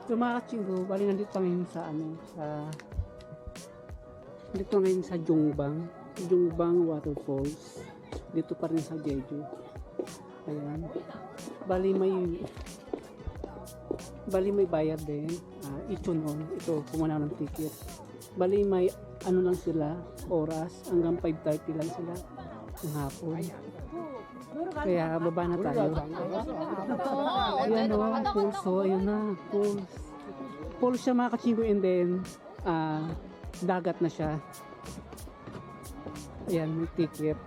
So mga kachinggo, bali nandito ngayon sa dito ngayon sa Jungbang Waterfalls. Dito pa rin sa Jeju. Ayan. Bali may bayad din. Ichunon. Ito, pumuna ng ticket. Bali may ano lang sila, oras. Hanggang 5:30 lang sila ng hapon. Kaya baba na tayo. Ayan o, pools o. Ayan na, pools. Pools siya mga kachinggo, and then dagat na siya. Ayan, may ticket.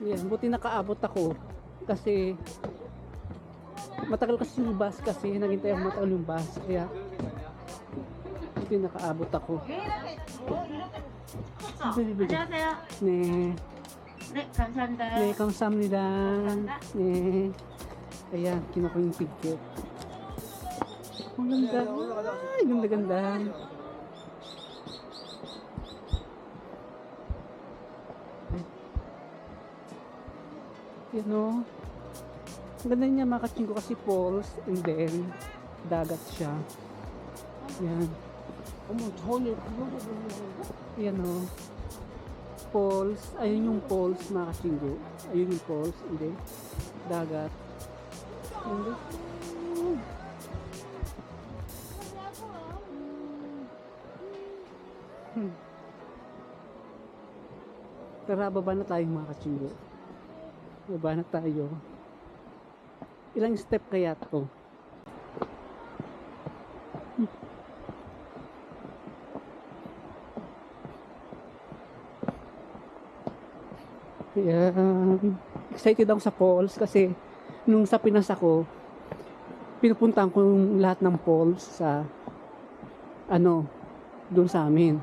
Ayan, buti nakaabot ako. Kasi matagal kasi yung bus, kasi naghintay ako matagal yung bus. Kaya buti nakaabot ako. 안녕하세요. 네. 네, 감사합니다. 네, 감사합니다. 네. Ayan, kinuha ko yung ticket. Ang ganda. Ay, ganda-ganda. Yan o. Ang ganda niya mga kachinggo kasi falls and then dagat siya. Yan. Yan o. Falls. Ayun yung falls mga kachinggo. Ayun yung falls and then dagat. Ganda. Tara, baba na tayo mga kachinggo. Baba na tayo. Ilang step kaya to? Ayan. Excited ako sa falls kasi nung sa Pinas ako, pinupuntahan ko yung lahat ng falls sa doon sa amin.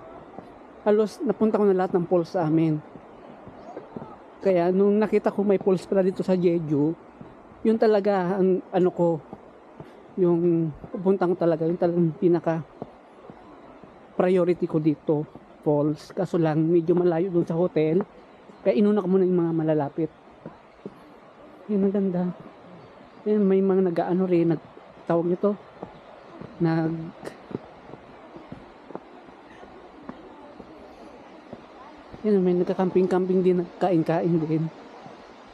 Halos napunta ko na lahat ng falls sa amin. Kaya nung nakita ko may falls pala dito sa Jeju, yun talaga ang yung pupunta ko talaga, yung talagang pinaka priority ko dito, falls. Kaso lang medyo malayo doon sa hotel, kaya inuna ko muna yung mga malalapit. Yun, ang ganda. Yan, may mga nag-ano rin, nagtawag nito, yan, may nagka-camping-camping din, nagkain-kain din.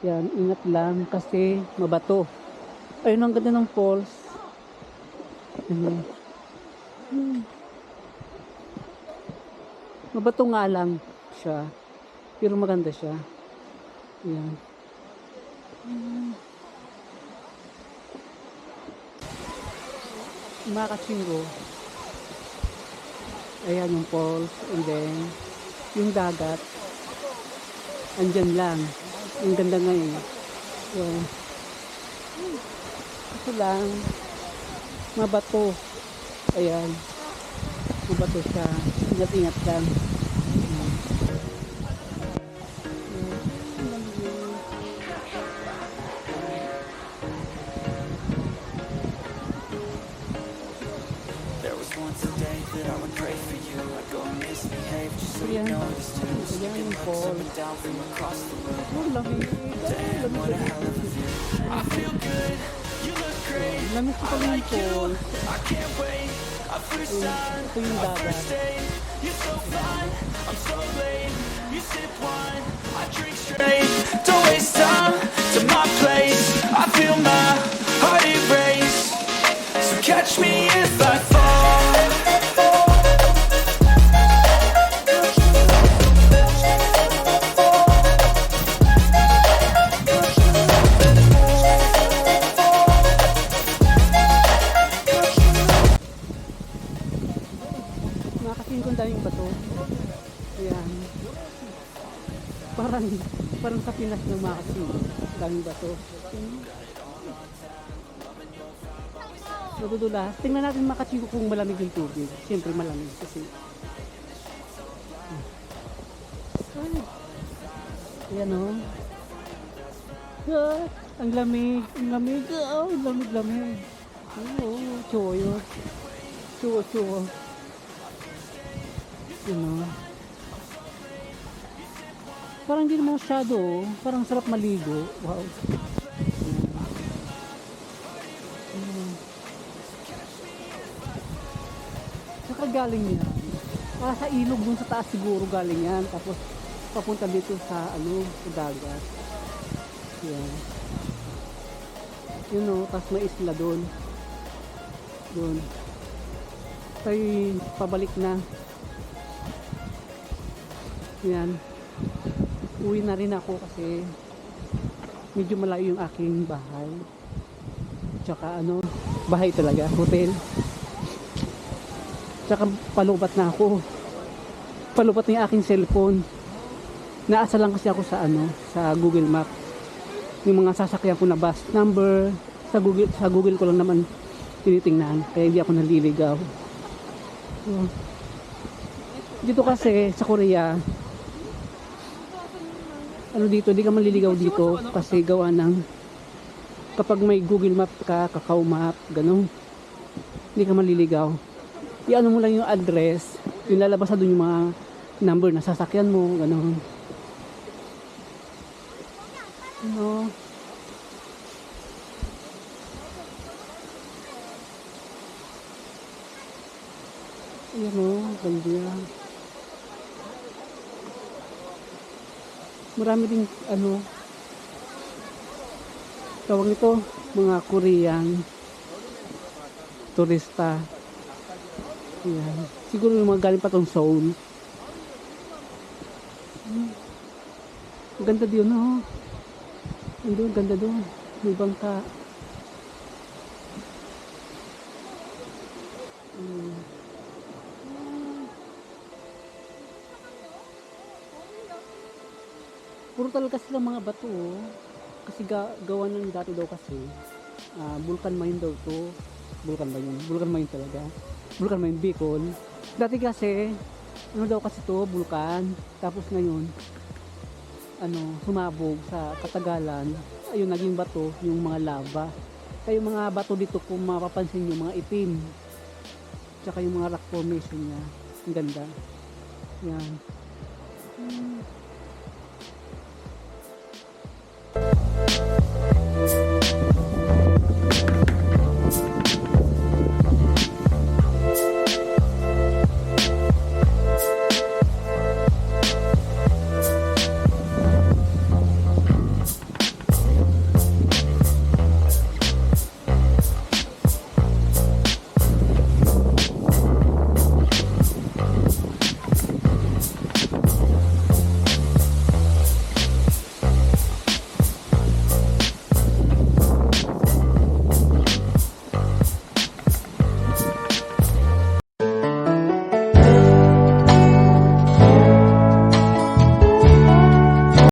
Yan, ingat lang kasi mabato. Ayun, ang ganda ng falls. Mabato nga lang siya, pero maganda siya. Yan. Mga kachinggo, ayan yung falls, and then yung dagat andyan lang. Ang ganda ngayon. So, ito lang, mabato. Ayan, mabato siya. Ingat-ingat lang. There was once a day that I would pray for you. I'd go and misbehave just so you notice too. Sneaking looks up and down from across the room. Damn, what a hell of a view. I feel good, you look great. I like you, I can't wait. Our first time, our first date. You're so fine, I'm so late. You sip wine, I drink straight. Don't waste time to my place. I feel my heart erase. So catch me if I fall. Nakakasin ko ang daming bato. Ayan. Parang sa Pinas ng mga kasin. Daming bato. Nadudulas. Tingnan natin mga kachiko kung malamig yung tubig. Siyempre malamig kasi. Ayan o. Ang lamig. Ang lamig. Ang lamig. Oo, choyo. Chuo. Ano? Parang hindi naman masyado, oh. Parang sarap maligo. Wow. Saka galing yan. Sa ilog dun sa taas siguro galing yan. Tapos papunta dito sa sa dagat. Yan. Yun o, tapos may isla doon. Doon. Tayo pabalik na. Yan. Uwi na rin ako kasi medyo malayo yung aking bahay. Tsaka bahay talaga, hotel. Tsaka palubat na ako. Palubat na yung aking cellphone. Naasa lang kasi ako sa Google Map. Yung mga sasakyan ko na bus number sa Google ko lang naman tinitingnan, kaya hindi ako naliligaw. So, dito kasi sa Korea, dito, di ka maliligaw dito kasi gawa ng kapag may Google Map ka, Kakao Map, ganun, hindi ka maliligaw. I-ano mo lang yung address, yung lalabas na doon yung mga number na sasakyan mo, ganun. Ayan ganda yan. Marami din tawag ito, mga Korean turista. Ayan. Siguro yung mga galing pa tong Seoul. Ang ganda din Ang ganda doon. May bangka. Puro talaga silang mga bato. Kasi gawa ng dati daw kasi. Vulcan mine daw to. Vulcan ba yun? Vulcan mine talaga. Vulcan mine Bicol. Dati kasi, daw kasi to, vulkan. Tapos ngayon, sumabog sa katagalan. Ayun, naging bato, yung mga lava. Kaya yung mga bato dito, kung mapapansin nyo, mga itim. Tsaka yung mga rock formation niya. Ang ganda. Yan.